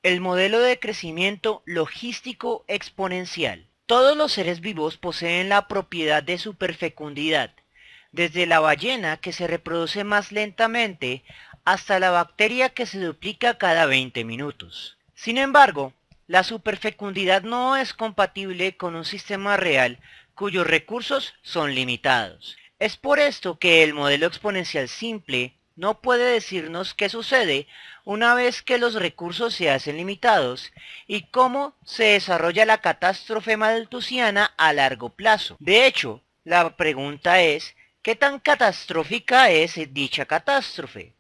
El modelo de crecimiento logístico exponencial. Todos los seres vivos poseen la propiedad de superfecundidad, desde la ballena que se reproduce más lentamente hasta la bacteria que se duplica cada 20 minutos. Sin embargo, la superfecundidad no es compatible con un sistema real cuyos recursos son limitados. Es por esto que el modelo exponencial simple no puede decirnos qué sucede una vez que los recursos se hacen limitados y cómo se desarrolla la catástrofe malthusiana a largo plazo. De hecho, la pregunta es, ¿qué tan catastrófica es dicha catástrofe?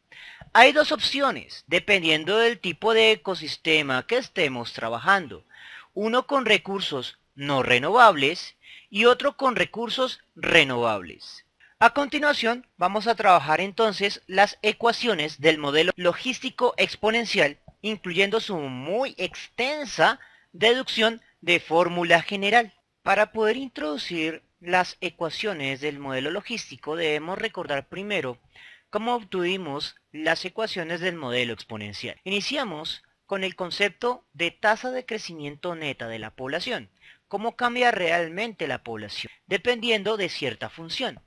Hay dos opciones, dependiendo del tipo de ecosistema que estemos trabajando. Uno con recursos no renovables y otro con recursos renovables. A continuación, vamos a trabajar entonces las ecuaciones del modelo logístico exponencial, incluyendo su muy extensa deducción de fórmula general. Para poder introducir las ecuaciones del modelo logístico, debemos recordar primero cómo obtuvimos las ecuaciones del modelo exponencial. Iniciamos con el concepto de tasa de crecimiento neta de la población. ¿Cómo cambia realmente la población? Dependiendo de cierta función.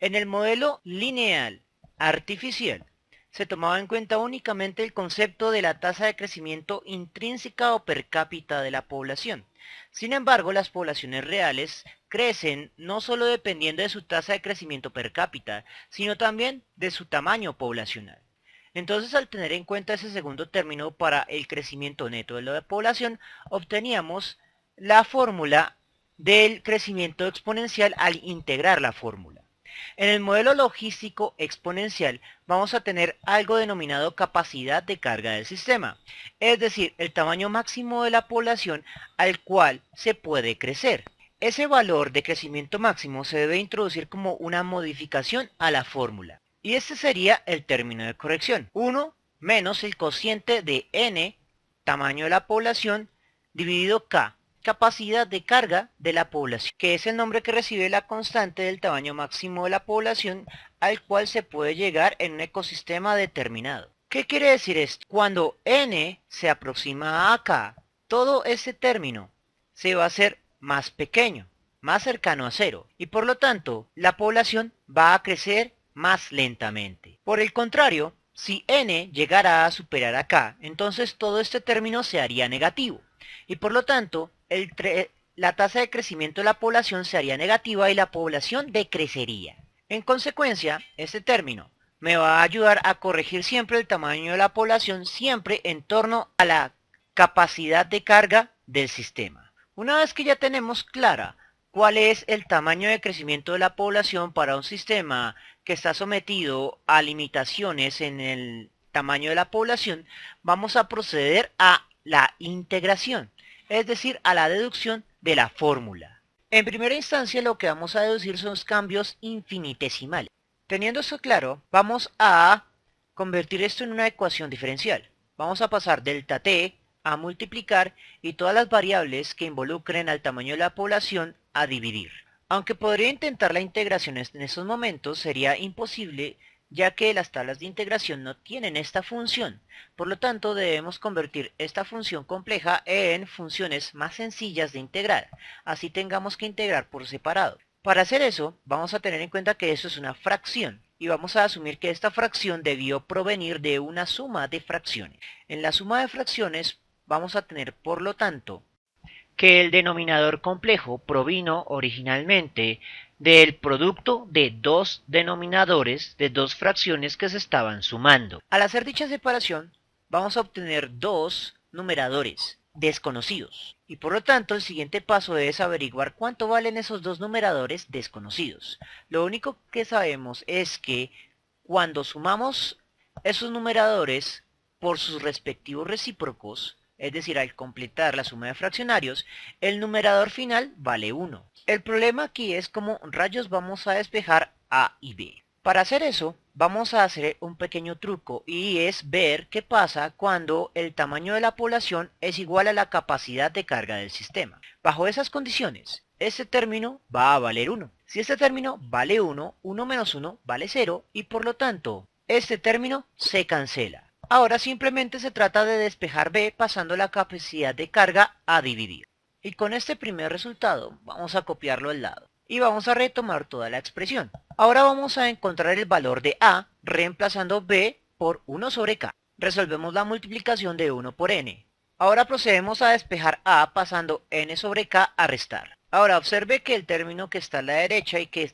En el modelo lineal artificial se tomaba en cuenta únicamente el concepto de la tasa de crecimiento intrínseca o per cápita de la población. Sin embargo, las poblaciones reales crecen no solo dependiendo de su tasa de crecimiento per cápita, sino también de su tamaño poblacional. Entonces, al tener en cuenta ese segundo término para el crecimiento neto de la población, obteníamos la fórmula del crecimiento exponencial al integrar la fórmula. En el modelo logístico exponencial vamos a tener algo denominado capacidad de carga del sistema, es decir, el tamaño máximo de la población al cual se puede crecer. Ese valor de crecimiento máximo se debe introducir como una modificación a la fórmula. Y este sería el término de corrección. 1 menos el cociente de n, tamaño de la población, dividido k, capacidad de carga de la población, que es el nombre que recibe la constante del tamaño máximo de la población al cual se puede llegar en un ecosistema determinado. ¿Qué quiere decir esto? Cuando n se aproxima a k, todo ese término se va a hacer más pequeño, más cercano a cero, y por lo tanto la población va a crecer más lentamente. Por el contrario, si n llegara a superar a k, entonces todo este término se haría negativo, y por lo tanto la tasa de crecimiento de la población se haría negativa y la población decrecería. En consecuencia, este término me va a ayudar a corregir siempre el tamaño de la población, siempre en torno a la capacidad de carga del sistema. Una vez que ya tenemos clara cuál es el tamaño de crecimiento de la población para un sistema que está sometido a limitaciones en el tamaño de la población, vamos a proceder a la integración, es decir, a la deducción de la fórmula. En primera instancia, lo que vamos a deducir son los cambios infinitesimales. Teniendo esto claro, vamos a convertir esto en una ecuación diferencial. Vamos a pasar delta t a multiplicar y todas las variables que involucren al tamaño de la población a dividir. Aunque podría intentar la integración en estos momentos, sería imposible ya que las tablas de integración no tienen esta función. Por lo tanto, debemos convertir esta función compleja en funciones más sencillas de integrar, así tengamos que integrar por separado. Para hacer eso, vamos a tener en cuenta que eso es una fracción, y vamos a asumir que esta fracción debió provenir de una suma de fracciones. En la suma de fracciones vamos a tener, por lo tanto, que el denominador complejo provino originalmente del producto de dos denominadores de dos fracciones que se estaban sumando. Al hacer dicha separación, vamos a obtener dos numeradores desconocidos. Y por lo tanto, el siguiente paso es averiguar cuánto valen esos dos numeradores desconocidos. Lo único que sabemos es que cuando sumamos esos numeradores por sus respectivos recíprocos, es decir, al completar la suma de fraccionarios, el numerador final vale 1. El problema aquí es cómo rayos vamos a despejar A y B. Para hacer eso, vamos a hacer un pequeño truco y es ver qué pasa cuando el tamaño de la población es igual a la capacidad de carga del sistema. Bajo esas condiciones, este término va a valer 1. Si este término vale 1, 1 menos 1 vale 0 y por lo tanto, este término se cancela. Ahora simplemente se trata de despejar b pasando la capacidad de carga a dividir. Y con este primer resultado vamos a copiarlo al lado. Y vamos a retomar toda la expresión. Ahora vamos a encontrar el valor de a reemplazando b por 1 sobre k. Resolvemos la multiplicación de 1 por n. Ahora procedemos a despejar a pasando n sobre k a restar. Ahora observe que el término que está a la derecha y que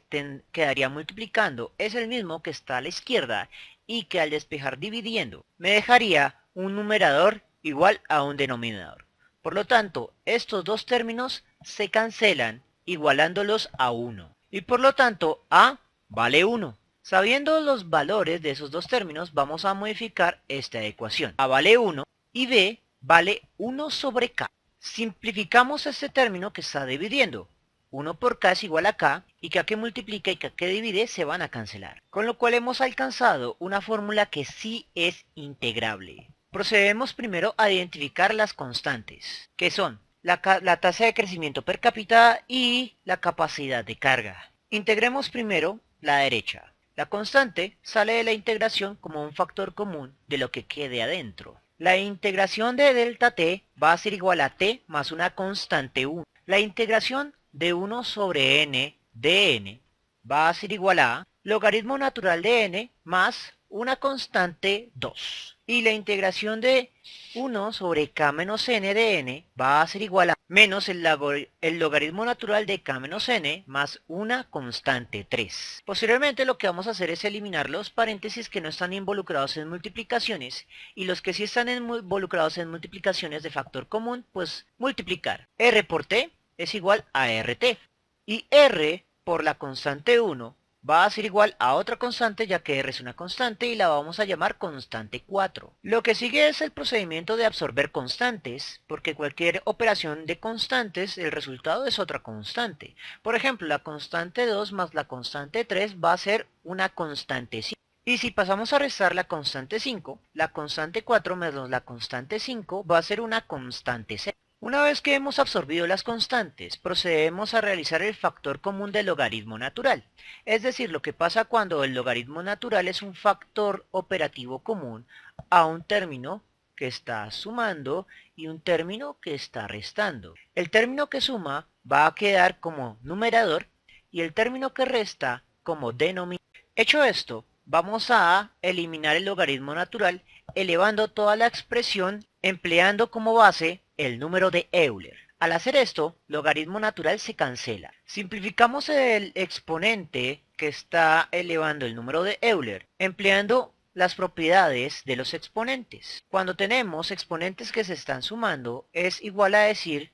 quedaría multiplicando es el mismo que está a la izquierda y que al despejar dividiendo me dejaría un numerador igual a un denominador. Por lo tanto, estos dos términos se cancelan igualándolos a 1. Y por lo tanto, a vale 1. Sabiendo los valores de esos dos términos, vamos a modificar esta ecuación. A vale 1 y b vale 1 sobre k. Simplificamos este término que está dividiendo. 1 por k es igual a k, y k que multiplica y k que divide se van a cancelar. Con lo cual hemos alcanzado una fórmula que sí es integrable. Procedemos primero a identificar las constantes, que son la tasa de crecimiento per cápita y la capacidad de carga. Integremos primero la derecha. La constante sale de la integración como un factor común de lo que quede adentro. La integración de delta t va a ser igual a t más una constante 1. La integración de 1 sobre n de n va a ser igual a logaritmo natural de n más una constante 2. Y la integración de 1 sobre k menos n de n va a ser igual a menos el logaritmo natural de k menos n más una constante 3. Posteriormente lo que vamos a hacer es eliminar los paréntesis que no están involucrados en multiplicaciones, y los que sí están involucrados en multiplicaciones de factor común, pues multiplicar. R por t es igual a RT, y R por la constante 1 va a ser igual a otra constante, ya que R es una constante y la vamos a llamar constante 4. Lo que sigue es el procedimiento de absorber constantes, porque cualquier operación de constantes, el resultado es otra constante. Por ejemplo, la constante 2 más la constante 3 va a ser una constante 5. Y si pasamos a restar la constante 5, la constante 4 menos la constante 5 va a ser una constante 6. Una vez que hemos absorbido las constantes, procedemos a realizar el factor común del logaritmo natural. Es decir, lo que pasa cuando el logaritmo natural es un factor operativo común a un término que está sumando y un término que está restando. El término que suma va a quedar como numerador y el término que resta como denominador. Hecho esto, vamos a eliminar el logaritmo natural elevando toda la expresión empleando como base el número de Euler. Al hacer esto, logaritmo natural se cancela. Simplificamos el exponente que está elevando el número de Euler, empleando las propiedades de los exponentes. Cuando tenemos exponentes que se están sumando, es igual a decir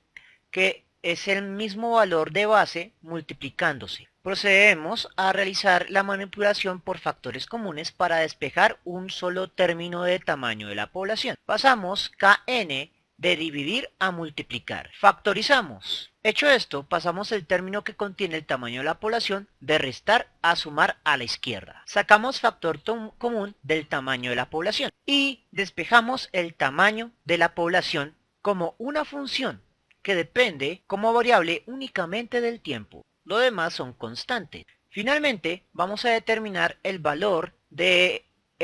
que es el mismo valor de base multiplicándose. Procedemos a realizar la manipulación por factores comunes para despejar un solo término de tamaño de la población. Pasamos kn de dividir a multiplicar. Factorizamos. Hecho esto, pasamos el término que contiene el tamaño de la población de restar a sumar a la izquierda. Sacamos factor común del tamaño de la población y despejamos el tamaño de la población como una función que depende como variable únicamente del tiempo. Lo demás son constantes. Finalmente, vamos a determinar el valor del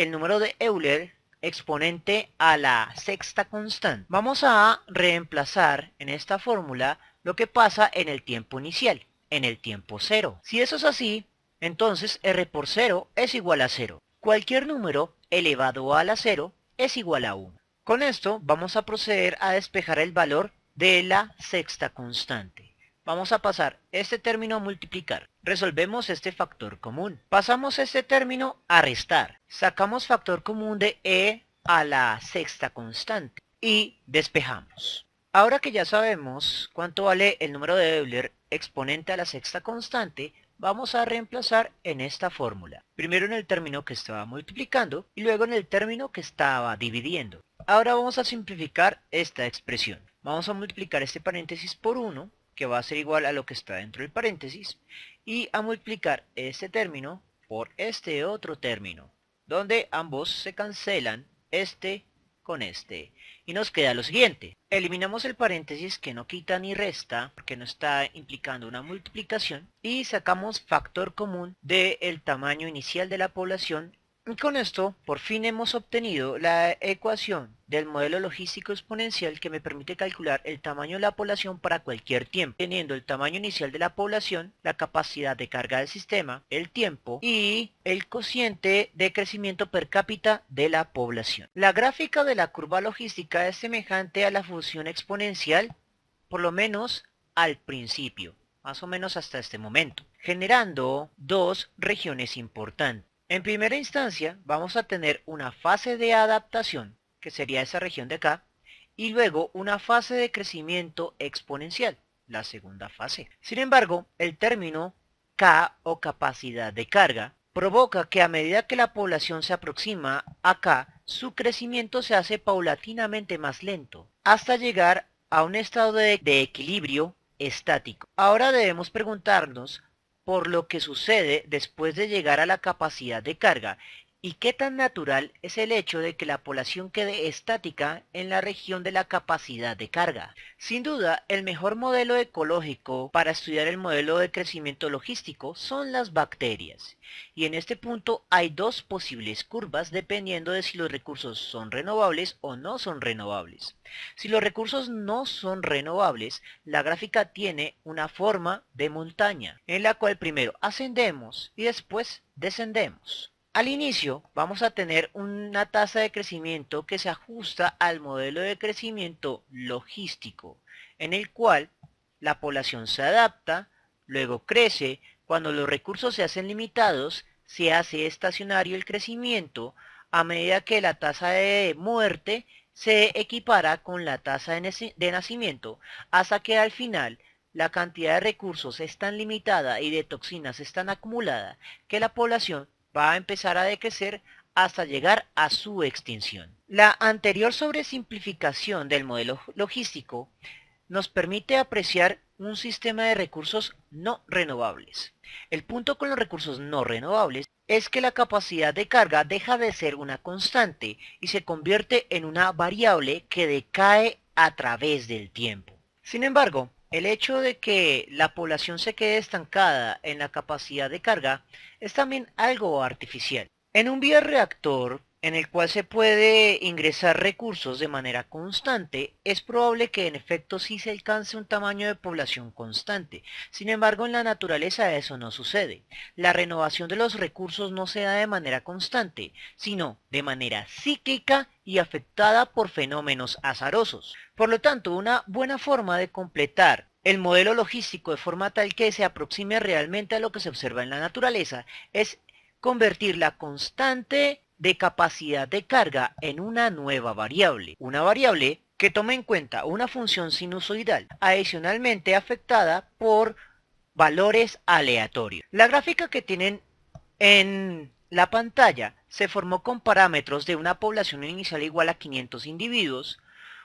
número de Euler exponente a la sexta constante. Vamos a reemplazar en esta fórmula lo que pasa en el tiempo inicial, en el tiempo 0. Si eso es así, entonces R por 0 es igual a 0. Cualquier número elevado a la 0 es igual a 1. Con esto vamos a proceder a despejar el valor de la sexta constante. Vamos a pasar este término a multiplicar. Resolvemos este factor común. Pasamos este término a restar. Sacamos factor común de e a la sexta constante y despejamos. Ahora que ya sabemos cuánto vale el número de Euler exponente a la sexta constante, vamos a reemplazar en esta fórmula. Primero en el término que estaba multiplicando y luego en el término que estaba dividiendo. Ahora vamos a simplificar esta expresión. Vamos a multiplicar este paréntesis por 1, que va a ser igual a lo que está dentro del paréntesis, y a multiplicar este término por este otro término, donde ambos se cancelan este con este. Y nos queda lo siguiente. Eliminamos el paréntesis que no quita ni resta, porque no está implicando una multiplicación, y sacamos factor común del tamaño inicial de la población Y con esto, por fin hemos obtenido la ecuación del modelo logístico exponencial que me permite calcular el tamaño de la población para cualquier tiempo, teniendo el tamaño inicial de la población, la capacidad de carga del sistema, el tiempo y el cociente de crecimiento per cápita de la población. La gráfica de la curva logística es semejante a la función exponencial, por lo menos al principio, más o menos hasta este momento, generando dos regiones importantes. En primera instancia, vamos a tener una fase de adaptación, que sería esa región de acá, y luego una fase de crecimiento exponencial, la segunda fase. Sin embargo, el término K o capacidad de carga provoca que a medida que la población se aproxima a K, su crecimiento se hace paulatinamente más lento, hasta llegar a un estado de equilibrio estático. Ahora debemos preguntarnos por lo que sucede después de llegar a la capacidad de carga y qué tan natural es el hecho de que la población quede estática en la región de la capacidad de carga. Sin duda, el mejor modelo ecológico para estudiar el modelo de crecimiento logístico son las bacterias. Y en este punto hay dos posibles curvas dependiendo de si los recursos son renovables o no son renovables. Si los recursos no son renovables, la gráfica tiene una forma de montaña, en la cual primero ascendemos y después descendemos. Al inicio vamos a tener una tasa de crecimiento que se ajusta al modelo de crecimiento logístico, en el cual la población se adapta, luego crece, cuando los recursos se hacen limitados, se hace estacionario el crecimiento a medida que la tasa de muerte se equipara con la tasa de nacimiento, hasta que al final la cantidad de recursos es tan limitada y de toxinas es tan acumulada que la población va a empezar a decrecer hasta llegar a su extinción. La anterior sobresimplificación del modelo logístico nos permite apreciar un sistema de recursos no renovables. El punto con los recursos no renovables es que la capacidad de carga deja de ser una constante y se convierte en una variable que decae a través del tiempo. Sin embargo, el hecho de que la población se quede estancada en la capacidad de carga es también algo artificial. En un bioreactor en el cual se puede ingresar recursos de manera constante, es probable que en efecto sí se alcance un tamaño de población constante. Sin embargo, en la naturaleza eso no sucede. La renovación de los recursos no se da de manera constante, sino de manera cíclica y afectada por fenómenos azarosos. Por lo tanto, una buena forma de completar el modelo logístico de forma tal que se aproxime realmente a lo que se observa en la naturaleza es convertir la constante de capacidad de carga en una nueva variable que tome en cuenta una función sinusoidal, adicionalmente afectada por valores aleatorios. La gráfica que tienen en la pantalla se formó con parámetros de una población inicial igual a 500 individuos,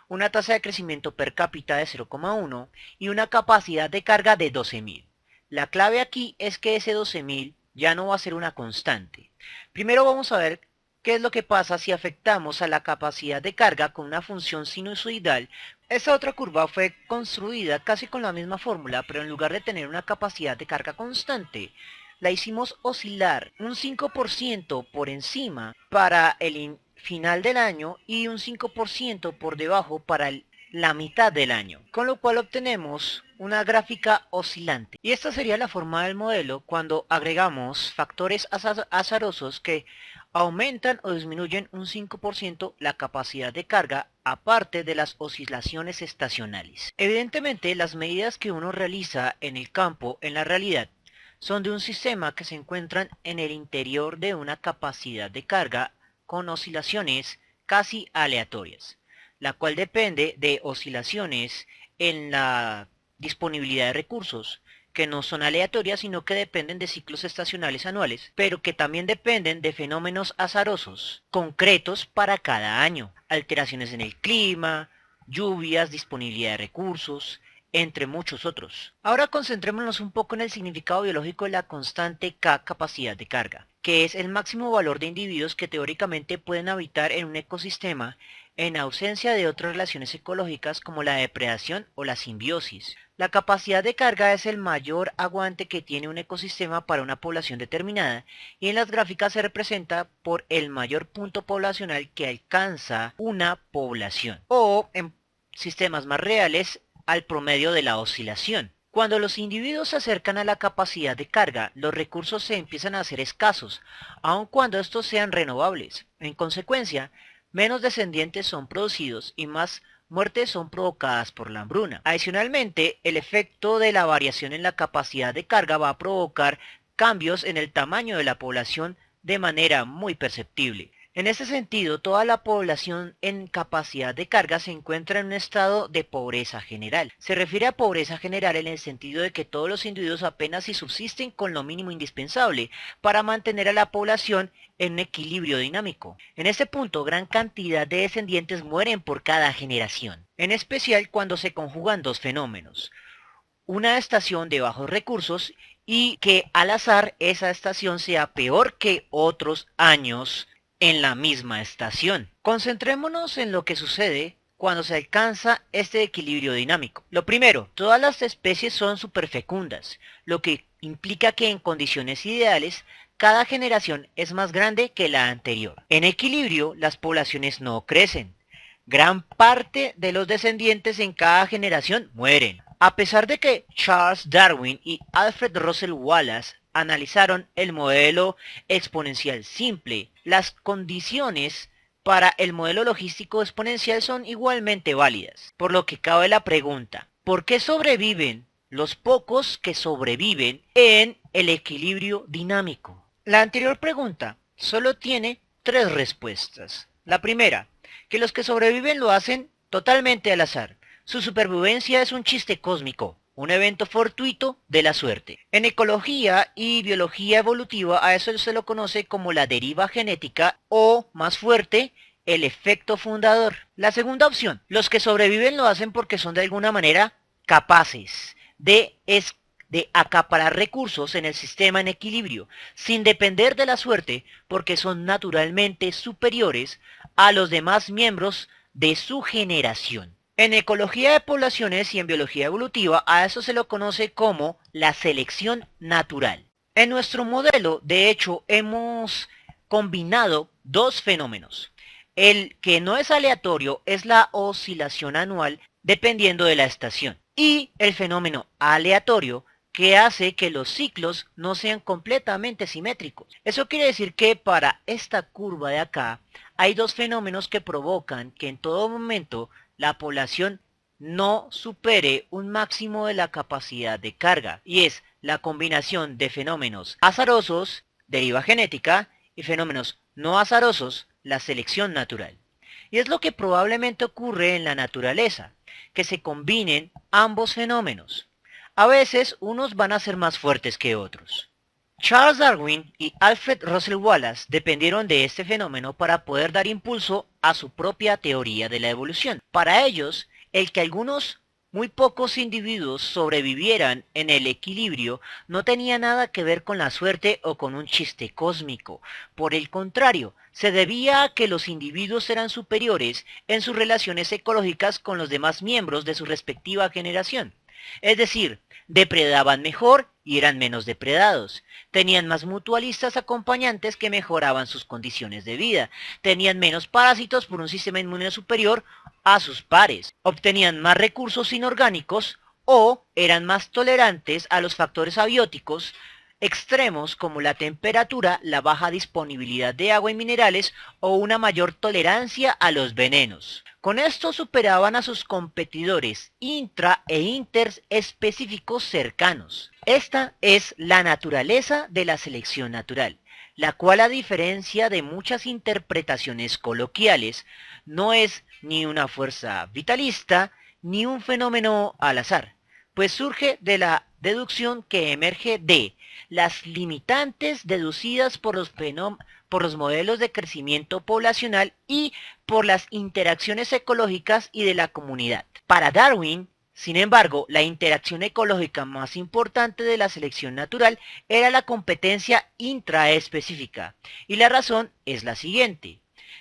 una tasa de crecimiento per cápita de 0,1 y una capacidad de carga de 12.000. La clave aquí es que ese 12.000 ya no va a ser una constante. Primero vamos a ver qué es lo que pasa si afectamos a la capacidad de carga con una función sinusoidal. Esta otra curva fue construida casi con la misma fórmula, pero en lugar de tener una capacidad de carga constante, la hicimos oscilar un 5% por encima para el final del año y un 5% por debajo para la mitad del año, con lo cual obtenemos una gráfica oscilante. Y esta sería la forma del modelo cuando agregamos factores azarosos que aumentan o disminuyen un 5% la capacidad de carga, aparte de las oscilaciones estacionales. Evidentemente, las medidas que uno realiza en el campo, en la realidad, son de un sistema que se encuentran en el interior de una capacidad de carga con oscilaciones casi aleatorias, la cual depende de oscilaciones en la disponibilidad de recursos, que no son aleatorias sino que dependen de ciclos estacionales anuales, pero que también dependen de fenómenos azarosos, concretos para cada año, alteraciones en el clima, lluvias, disponibilidad de recursos, entre muchos otros. Ahora concentrémonos un poco en el significado biológico de la constante K capacidad de carga, que es el máximo valor de individuos que teóricamente pueden habitar en un ecosistema en ausencia de otras relaciones ecológicas como la depredación o la simbiosis. La capacidad de carga es el mayor aguante que tiene un ecosistema para una población determinada y en las gráficas se representa por el mayor punto poblacional que alcanza una población o en sistemas más reales al promedio de la oscilación. Cuando los individuos se acercan a la capacidad de carga, los recursos se empiezan a hacer escasos, aun cuando estos sean renovables. En consecuencia, menos descendientes son producidos y más muertes son provocadas por la hambruna. Adicionalmente, el efecto de la variación en la capacidad de carga va a provocar cambios en el tamaño de la población de manera muy perceptible. En este sentido, toda la población en capacidad de carga se encuentra en un estado de pobreza general. Se refiere a pobreza general en el sentido de que todos los individuos apenas si subsisten con lo mínimo indispensable para mantener a la población en un equilibrio dinámico. En este punto, gran cantidad de descendientes mueren por cada generación, en especial cuando se conjugan dos fenómenos. Una estación de bajos recursos y que al azar esa estación sea peor que otros años en la misma estación. Concentrémonos en lo que sucede cuando se alcanza este equilibrio dinámico. Lo primero, todas las especies son superfecundas, lo que implica que en condiciones ideales cada generación es más grande que la anterior. En equilibrio, las poblaciones no crecen. Gran parte de los descendientes en cada generación mueren. A pesar de que Charles Darwin y Alfred Russel Wallace analizaron el modelo exponencial simple, las condiciones para el modelo logístico exponencial son igualmente válidas. Por lo que cabe la pregunta, ¿por qué sobreviven los pocos que sobreviven en el equilibrio dinámico? La anterior pregunta solo tiene tres respuestas. La primera, que los que sobreviven lo hacen totalmente al azar. Su supervivencia es un chiste cósmico, un evento fortuito de la suerte. En ecología y biología evolutiva a eso se lo conoce como la deriva genética o, más fuerte, el efecto fundador. La segunda opción, los que sobreviven lo hacen porque son de alguna manera capaces de acaparar recursos en el sistema en equilibrio, sin depender de la suerte, porque son naturalmente superiores a los demás miembros de su generación. En ecología de poblaciones y en biología evolutiva a eso se lo conoce como la selección natural. En nuestro modelo, de hecho, hemos combinado dos fenómenos. El que no es aleatorio es la oscilación anual dependiendo de la estación. Y el fenómeno aleatorio que hace que los ciclos no sean completamente simétricos. Eso quiere decir que para esta curva de acá hay dos fenómenos que provocan que en todo momento la población no supere un máximo de la capacidad de carga, y es la combinación de fenómenos azarosos, deriva genética, y fenómenos no azarosos, la selección natural. Y es lo que probablemente ocurre en la naturaleza, que se combinen ambos fenómenos. A veces unos van a ser más fuertes que otros. Charles Darwin y Alfred Russel Wallace dependieron de este fenómeno para poder dar impulso a su propia teoría de la evolución. Para ellos, el que algunos muy pocos individuos sobrevivieran en el equilibrio no tenía nada que ver con la suerte o con un chiste cósmico. Por el contrario, se debía a que los individuos eran superiores en sus relaciones ecológicas con los demás miembros de su respectiva generación. Es decir, depredaban mejor y eran menos depredados. Tenían más mutualistas acompañantes que mejoraban sus condiciones de vida. Tenían menos parásitos por un sistema inmune superior a sus pares. Obtenían más recursos inorgánicos o eran más tolerantes a los factores abióticos extremos como la temperatura, la baja disponibilidad de agua y minerales o una mayor tolerancia a los venenos. Con esto superaban a sus competidores intra e interespecíficos cercanos. Esta es la naturaleza de la selección natural, la cual a diferencia de muchas interpretaciones coloquiales, no es ni una fuerza vitalista ni un fenómeno al azar, pues surge de la deducción que emerge de las limitantes deducidas por los modelos de crecimiento poblacional y por las interacciones ecológicas y de la comunidad. Para Darwin, sin embargo, la interacción ecológica más importante de la selección natural era la competencia intraespecífica, y la razón es la siguiente.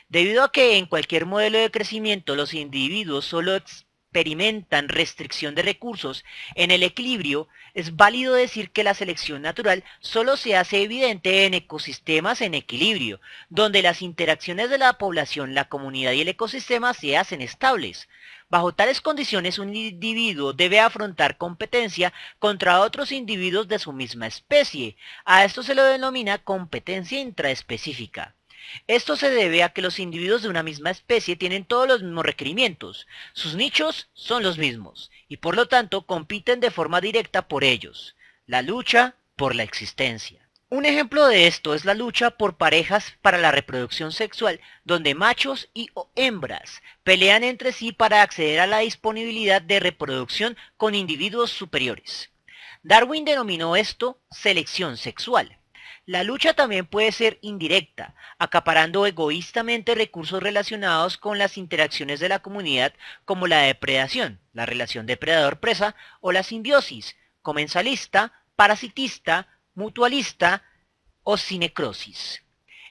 Debido a que en cualquier modelo de crecimiento los individuos solo experimentan restricción de recursos en el equilibrio, es válido decir que la selección natural solo se hace evidente en ecosistemas en equilibrio, donde las interacciones de la población, la comunidad y el ecosistema se hacen estables. Bajo tales condiciones, un individuo debe afrontar competencia contra otros individuos de su misma especie. A esto se lo denomina competencia intraespecífica. Esto se debe a que los individuos de una misma especie tienen todos los mismos requerimientos, sus nichos son los mismos, y por lo tanto compiten de forma directa por ellos. La lucha por la existencia. Un ejemplo de esto es la lucha por parejas para la reproducción sexual, donde machos y hembras pelean entre sí para acceder a la disponibilidad de reproducción con individuos superiores. Darwin denominó esto selección sexual. La lucha también puede ser indirecta, acaparando egoístamente recursos relacionados con las interacciones de la comunidad, como la depredación, la relación depredador-presa, o la simbiosis, comensalista, parasitista, mutualista o sinecrosis.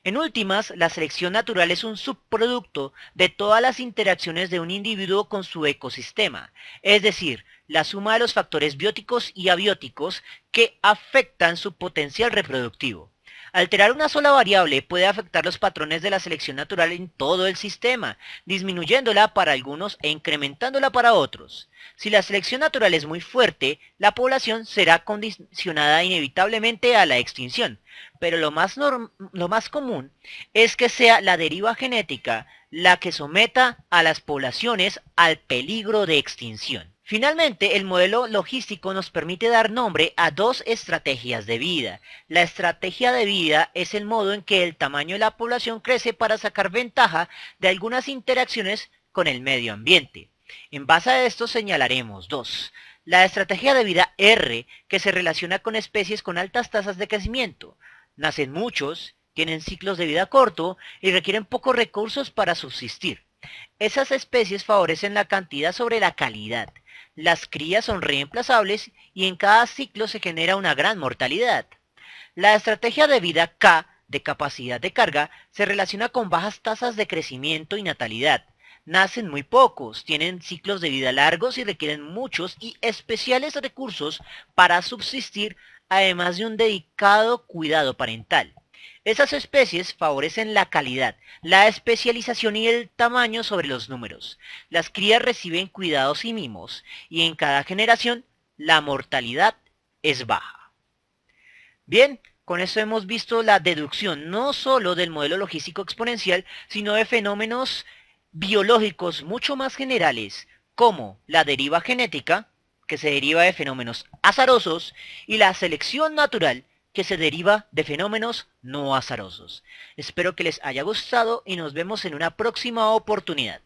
En últimas, la selección natural es un subproducto de todas las interacciones de un individuo con su ecosistema, es decir, la suma de los factores bióticos y abióticos que afectan su potencial reproductivo. Alterar una sola variable puede afectar los patrones de la selección natural en todo el sistema, disminuyéndola para algunos e incrementándola para otros. Si la selección natural es muy fuerte, la población será condicionada inevitablemente a la extinción, pero lo más común es que sea la deriva genética la que someta a las poblaciones al peligro de extinción. Finalmente, el modelo logístico nos permite dar nombre a dos estrategias de vida. La estrategia de vida es el modo en que el tamaño de la población crece para sacar ventaja de algunas interacciones con el medio ambiente. En base a esto señalaremos dos. La estrategia de vida R, que se relaciona con especies con altas tasas de crecimiento. Nacen muchos, tienen ciclos de vida corto y requieren pocos recursos para subsistir. Esas especies favorecen la cantidad sobre la calidad. Las crías son reemplazables y en cada ciclo se genera una gran mortalidad. La estrategia de vida K, de capacidad de carga, se relaciona con bajas tasas de crecimiento y natalidad. Nacen muy pocos, tienen ciclos de vida largos y requieren muchos y especiales recursos para subsistir, además de un dedicado cuidado parental. Esas especies favorecen la calidad, la especialización y el tamaño sobre los números. Las crías reciben cuidados y mimos, y en cada generación la mortalidad es baja. Bien, con esto hemos visto la deducción no solo del modelo logístico exponencial, sino de fenómenos biológicos mucho más generales, como la deriva genética, que se deriva de fenómenos azarosos, y la selección natural, que se deriva de fenómenos no azarosos. Espero que les haya gustado y nos vemos en una próxima oportunidad.